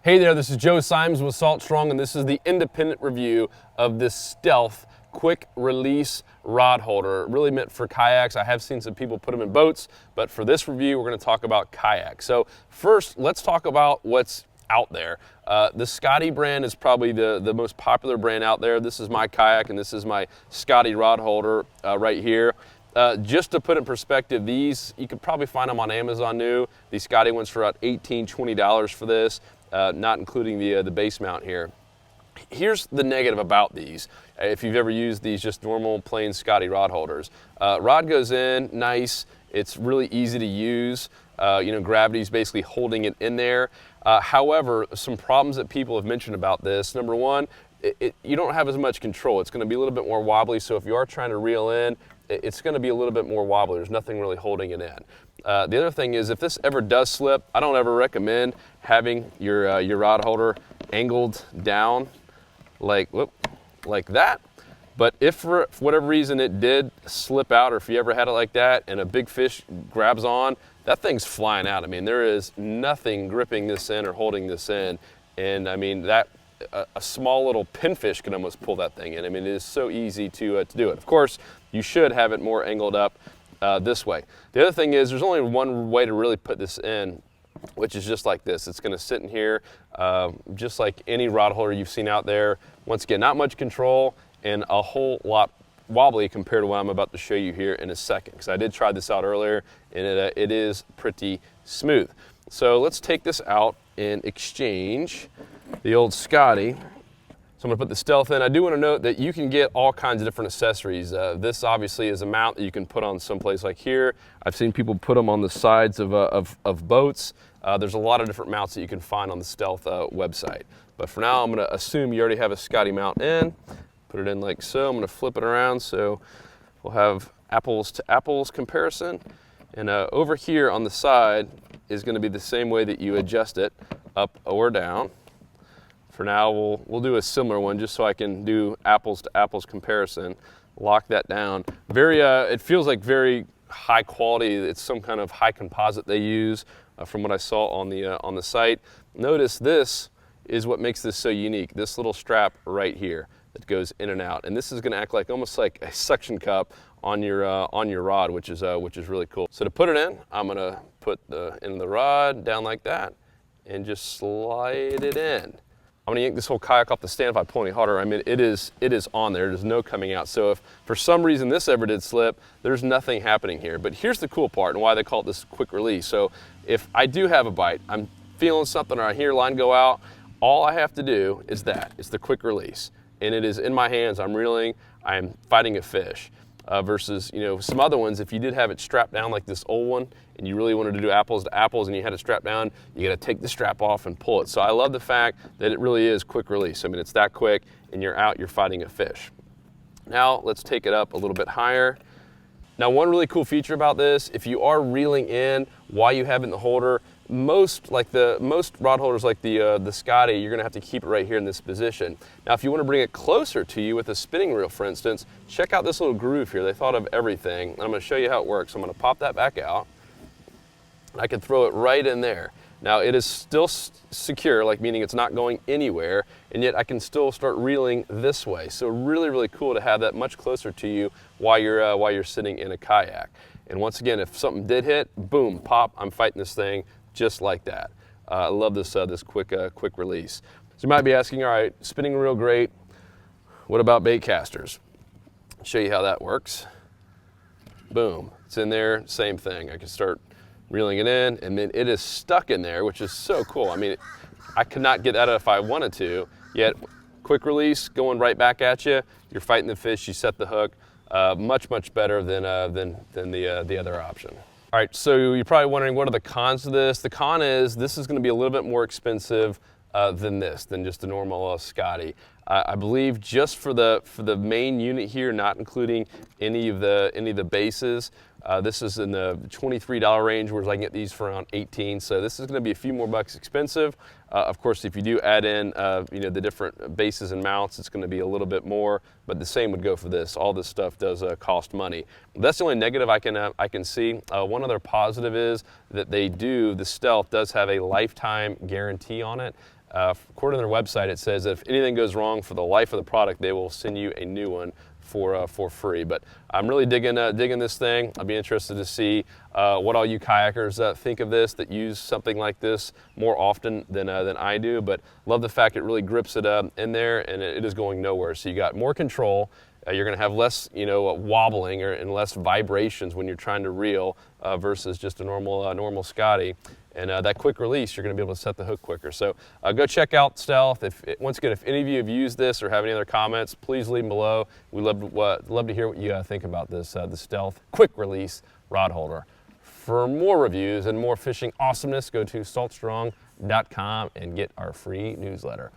Hey there, this is Joe Symes with Salt Strong, and this is the independent review of this Stealth quick release rod holder. Really meant for kayaks. I have seen some people put them in boats, but for this review, we're going to talk about kayaks. So first, let's talk about what's out there. The Scotty brand is probably the most popular brand out there. This is my kayak, and this is my Scotty rod holder right here. Just to put in perspective, these, you could probably find them on Amazon new. These Scotty ones for about $18, $20 for this. Not including the base mount here. Here's the negative about these. If you've ever used these just normal plain Scotty rod holders. Rod goes in, nice, it's really easy to use. Gravity's basically holding it in there. However, some problems that people have mentioned about this. Number one, you don't have as much control. It's gonna be a little bit more wobbly, so if you are trying to reel in, it's gonna be a little bit more wobbly. There's nothing really holding it in. The other thing is, if this ever does slip, I don't ever recommend having your rod holder angled down like that. But if for whatever reason it did slip out, or if you ever had it like that and a big fish grabs on, that thing's flying out. I mean, there is nothing gripping this in or holding this in. And I mean, a small little pinfish can almost pull that thing in. I mean, it is so easy to do it. Of course, you should have it more angled up this way. The other thing is, there's only one way to really put this in, which is just like this. It's going to sit in here just like any rod holder you've seen out there. Once again, not much control and a whole lot wobbly compared to what I'm about to show you here in a second, because I did try this out earlier and it is pretty smooth. So let's take this out and exchange the old Scotty. So I'm gonna put the Stealth in. I do want to note that you can get all kinds of different accessories. This obviously is a mount that you can put on someplace like here. I've seen people put them on the sides of boats. There's a lot of different mounts that you can find on the Stealth website. But for now, I'm gonna assume you already have a Scotty mount in. Put it in like so. I'm gonna flip it around so we'll have apples to apples comparison. And over here on the side is gonna be the same way that you adjust it, up or down. For now, we'll do a similar one just so I can do apples to apples comparison. Lock that down. It feels like very high quality. It's some kind of high composite they use from what I saw on the site. Notice this is what makes this so unique. This little strap right here that goes in and out, and this is going to act like almost like a suction cup on your rod, which is really cool. So to put it in, I'm going to put the end of the rod down like that and just slide it in. I'm gonna yank this whole kayak off the stand if I pull any harder. I mean, it is on there. There's no coming out. So if for some reason this ever did slip, there's nothing happening here. But here's the cool part and why they call it this quick release. So if I do have a bite, I'm feeling something or I hear line go out, all I have to do is that. It's the quick release. And it is in my hands. I'm reeling. I'm fighting a fish. Versus, some other ones, if you did have it strapped down like this old one and you really wanted to do apples to apples and you had it strapped down, you got to take the strap off and pull it. So I love the fact that it really is quick release. I mean, it's that quick and you're out, you're fighting a fish. Now let's take it up a little bit higher. Now, one really cool feature about this, if you are reeling in while you have it in the holder, most rod holders like the Scotty, you're gonna have to keep it right here in this position. Now, if you wanna bring it closer to you with a spinning reel, for instance, check out this little groove here. They thought of everything. And I'm gonna show you how it works. I'm gonna pop that back out. I can throw it right in there. Now, it is still secure, like meaning it's not going anywhere, and yet I can still start reeling this way. So really, really cool to have that much closer to you while you're sitting in a kayak. And once again, if something did hit, boom, pop, I'm fighting this thing just like that. I love this quick release. So you might be asking, all right, spinning reel, great. What about bait casters? I'll show you how that works. Boom, it's in there, same thing. I can start reeling it in, and then it is stuck in there, which is so cool. I mean, I could not get that out if I wanted to, yet quick release, going right back at you. You're fighting the fish, you set the hook. Much better than the other option. All right, so you're probably wondering, what are the cons to this? The con is this is gonna be a little bit more expensive than just a normal Scotty. I believe just for the main unit here, not including any of the bases, This is in the $23 range, whereas I can get these for around $18. So this is going to be a few more bucks expensive. Of course, if you do add in the different bases and mounts, it's going to be a little bit more, but the same would go for this. All this stuff does cost money. That's the only negative I can see. One other positive is that the Stealth does have a lifetime guarantee on it. According to their website, it says that if anything goes wrong for the life of the product, they will send you a new one for free. But I'm really digging this thing. I'll be interested to see what all you kayakers think of this, that use something like this more often than I do. But love the fact it really grips it in there, and it is going nowhere. So you got more control. You're going to have less, wobbling and less vibrations when you're trying to reel versus just a normal Scotty. And that quick release, you're going to be able to set the hook quicker. So go check out Stealth. Once again, if any of you have used this or have any other comments, please leave them below. We'd love to hear what you think about this, the Stealth quick release rod holder. For more reviews and more fishing awesomeness, go to saltstrong.com and get our free newsletter.